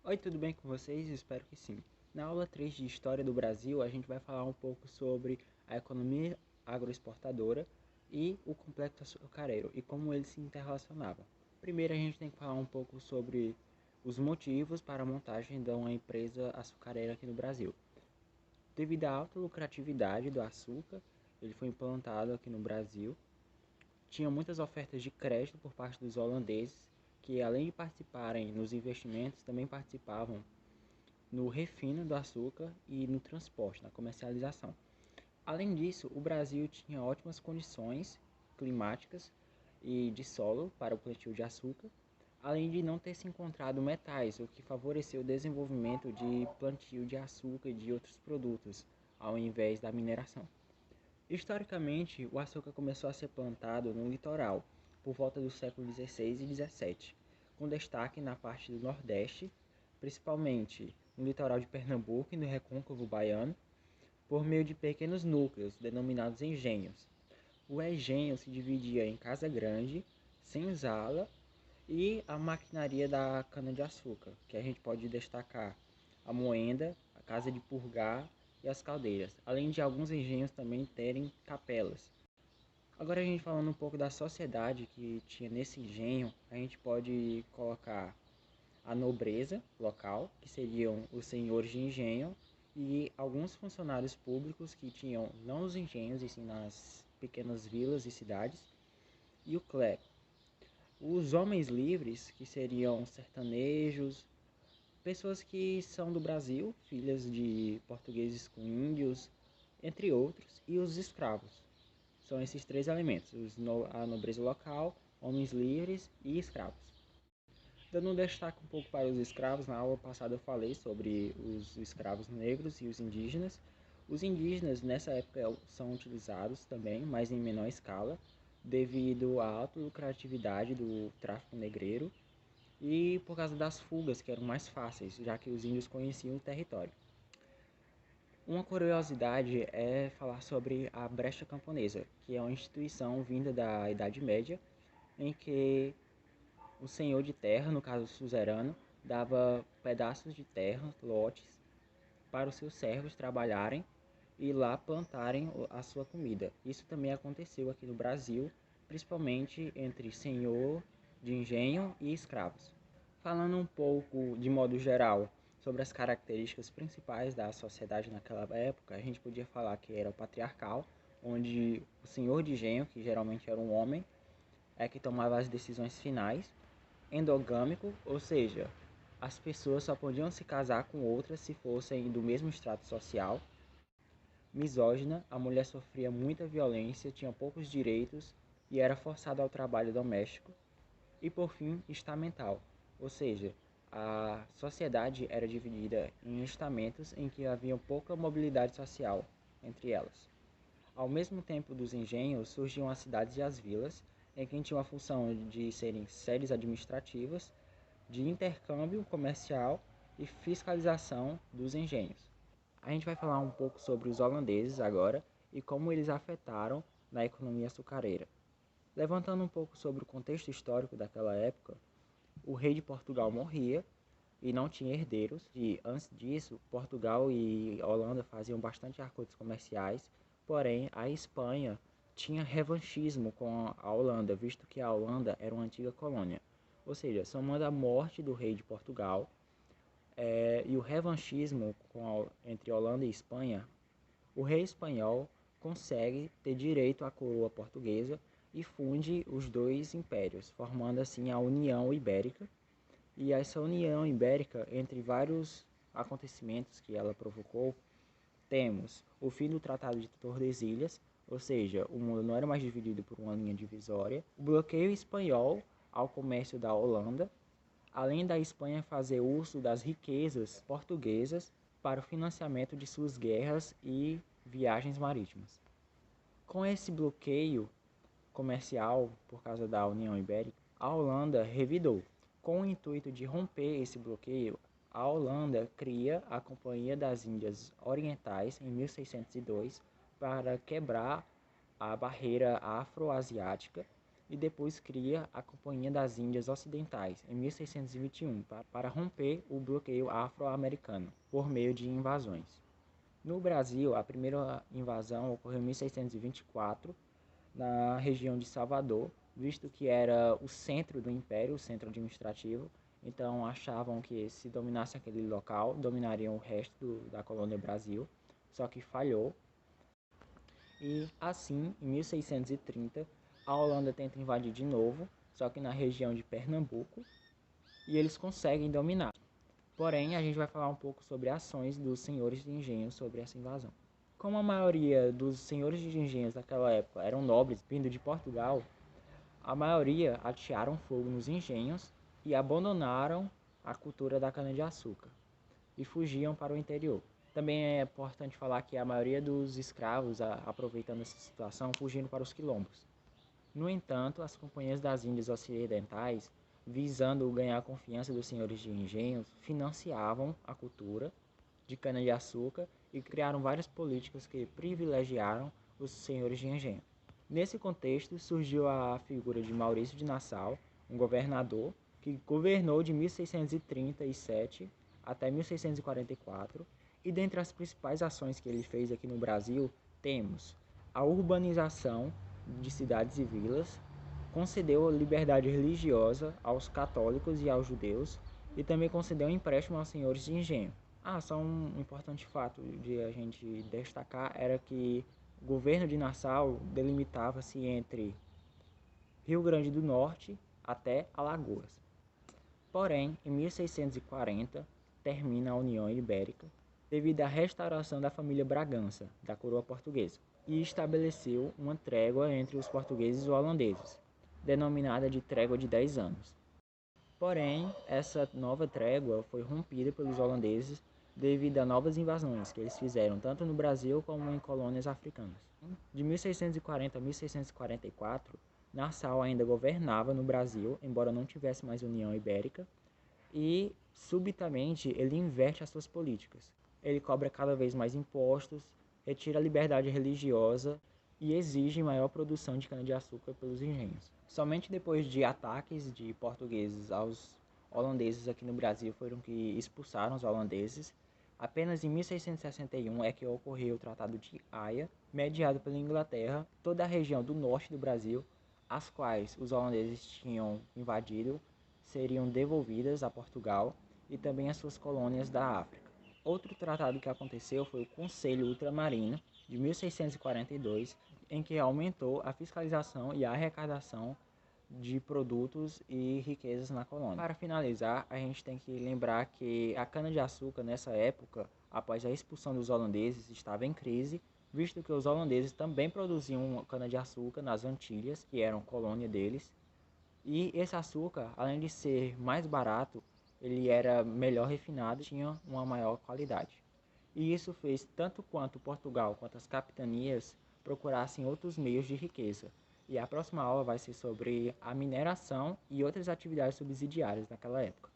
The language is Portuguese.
Oi, tudo bem com vocês? Espero que sim. Na aula 3 de História do Brasil, a gente vai falar um pouco sobre a economia agroexportadora e o complexo açucareiro e como eles se interrelacionavam. Primeiro, a gente tem que falar um pouco sobre os motivos para a montagem de uma empresa açucareira aqui no Brasil. Devido à alta lucratividade do açúcar, ele foi implantado aqui no Brasil. Tinha muitas ofertas de crédito por parte dos holandeses, que além de participarem nos investimentos, também participavam no refino do açúcar e no transporte, na comercialização. Além disso, o Brasil tinha ótimas condições climáticas e de solo para o plantio de açúcar, além de não ter se encontrado metais, o que favoreceu o desenvolvimento de plantio de açúcar e de outros produtos, ao invés da mineração. Historicamente, o açúcar começou a ser plantado no litoral, por volta do século XVI e XVII, com destaque na parte do Nordeste, principalmente no litoral de Pernambuco e no recôncavo baiano, por meio de pequenos núcleos, denominados engenhos. O engenho se dividia em casa grande, senzala e a maquinaria da cana-de-açúcar, que a gente pode destacar a moenda, a casa de purgar e as caldeiras, além de alguns engenhos também terem capelas. Agora a gente falando um pouco da sociedade que tinha nesse engenho, a gente pode colocar a nobreza local, que seriam os senhores de engenho, e alguns funcionários públicos que tinham não nos engenhos, e sim nas pequenas vilas e cidades, e o clero. Os homens livres, que seriam sertanejos, pessoas que são do Brasil, filhas de portugueses com índios, entre outros, e os escravos. São esses três elementos, a nobreza local, homens livres e escravos. Dando um destaque um pouco para os escravos, na aula passada eu falei sobre os escravos negros e os indígenas. Os indígenas nessa época são utilizados também, mas em menor escala, devido à alta lucratividade do tráfico negreiro e por causa das fugas que eram mais fáceis, já que os índios conheciam o território. Uma curiosidade é falar sobre a brecha camponesa, que é uma instituição vinda da Idade Média, em que o senhor de terra, no caso o suzerano, dava pedaços de terra, lotes, para os seus servos trabalharem e lá plantarem a sua comida. Isso também aconteceu aqui no Brasil, principalmente entre senhor de engenho e escravos. Falando um pouco de modo geral sobre as características principais da sociedade naquela época, a gente podia falar que era o patriarcal, onde o senhor de engenho, que geralmente era um homem, é que tomava as decisões finais, endogâmico, ou seja, as pessoas só podiam se casar com outras se fossem do mesmo extrato social. Misógina, a mulher sofria muita violência, tinha poucos direitos e era forçada ao trabalho doméstico. E por fim, estamental, ou seja, a sociedade era dividida em estamentos em que havia pouca mobilidade social entre elas. Ao mesmo tempo dos engenhos, surgiam as cidades e as vilas, em que tinham a função de serem sedes administrativas, de intercâmbio comercial e fiscalização dos engenhos. A gente vai falar um pouco sobre os holandeses agora e como eles afetaram na economia açucareira. Levantando um pouco sobre o contexto histórico daquela época, o rei de Portugal morria e não tinha herdeiros. E antes disso, Portugal e Holanda faziam bastante acordos comerciais, porém a Espanha tinha revanchismo com a Holanda, visto que a Holanda era uma antiga colônia. Ou seja, somando a morte do rei de Portugal e o revanchismo entre Holanda e Espanha, o rei espanhol consegue ter direito à coroa portuguesa e funde os dois impérios, formando assim a União Ibérica. E essa União Ibérica, entre vários acontecimentos que ela provocou, temos o fim do Tratado de Tordesilhas, ou seja, o mundo não era mais dividido por uma linha divisória, o bloqueio espanhol ao comércio da Holanda, além da Espanha fazer uso das riquezas portuguesas para o financiamento de suas guerras e viagens marítimas. Com esse bloqueio comercial por causa da União Ibérica, a Holanda revidou. Com o intuito de romper esse bloqueio, a Holanda cria a Companhia das Índias Orientais em 1602 para quebrar a barreira afroasiática e depois cria a Companhia das Índias Ocidentais, em 1621, para romper o bloqueio afro-americano por meio de invasões. No Brasil, a primeira invasão ocorreu em 1624, na região de Salvador, visto que era o centro do império, o centro administrativo. Então achavam que se dominasse aquele local, dominariam o resto da colônia Brasil, só que falhou. E assim, em 1630, a Holanda tenta invadir de novo, só que na região de Pernambuco, e eles conseguem dominar. Porém, a gente vai falar um pouco sobre ações dos senhores de engenho sobre essa invasão. Como a maioria dos senhores de engenhos daquela época eram nobres vindo de Portugal, a maioria atearam fogo nos engenhos e abandonaram a cultura da cana-de-açúcar e fugiam para o interior. Também é importante falar que a maioria dos escravos, aproveitando essa situação, fugiram para os quilombos. No entanto, as companhias das Índias Ocidentais, visando ganhar a confiança dos senhores de engenhos, financiavam a cultura de cana-de-açúcar e criaram várias políticas que privilegiaram os senhores de engenho. Nesse contexto, surgiu a figura de Maurício de Nassau, um governador que governou de 1637 até 1644, e dentre as principais ações que ele fez aqui no Brasil, temos a urbanização de cidades e vilas, concedeu liberdade religiosa aos católicos e aos judeus, e também concedeu um empréstimo aos senhores de engenho. Só um importante fato de a gente destacar era que o governo de Nassau delimitava-se entre Rio Grande do Norte até Alagoas. Porém, em 1640, termina a União Ibérica devido à restauração da família Bragança, da coroa portuguesa, e estabeleceu uma trégua entre os portugueses e os holandeses, denominada de Trégua de 10 anos. Porém, essa nova trégua foi rompida pelos holandeses devido a novas invasões que eles fizeram tanto no Brasil como em colônias africanas. De 1640 a 1644, Nassau ainda governava no Brasil, embora não tivesse mais União Ibérica, e subitamente ele inverte as suas políticas. Ele cobra cada vez mais impostos, retira a liberdade religiosa e exige maior produção de cana-de-açúcar pelos engenhos. Somente depois de ataques de portugueses aos holandeses aqui no Brasil foram que expulsaram os holandeses. Apenas em 1661 é que ocorreu o Tratado de Haia, mediado pela Inglaterra, toda a região do norte do Brasil, as quais os holandeses tinham invadido, seriam devolvidas a Portugal e também as suas colônias da África. Outro tratado que aconteceu foi o Conselho Ultramarino, de 1642, em que aumentou a fiscalização e a arrecadação de produtos e riquezas na colônia. Para finalizar, a gente tem que lembrar que a cana-de-açúcar nessa época, após a expulsão dos holandeses, estava em crise, visto que os holandeses também produziam cana-de-açúcar nas Antilhas, que eram colônia deles, e esse açúcar, além de ser mais barato, ele era melhor refinado e tinha uma maior qualidade. E isso fez tanto quanto Portugal quanto as capitanias procurassem outros meios de riqueza. E a próxima aula vai ser sobre a mineração e outras atividades subsidiárias naquela época.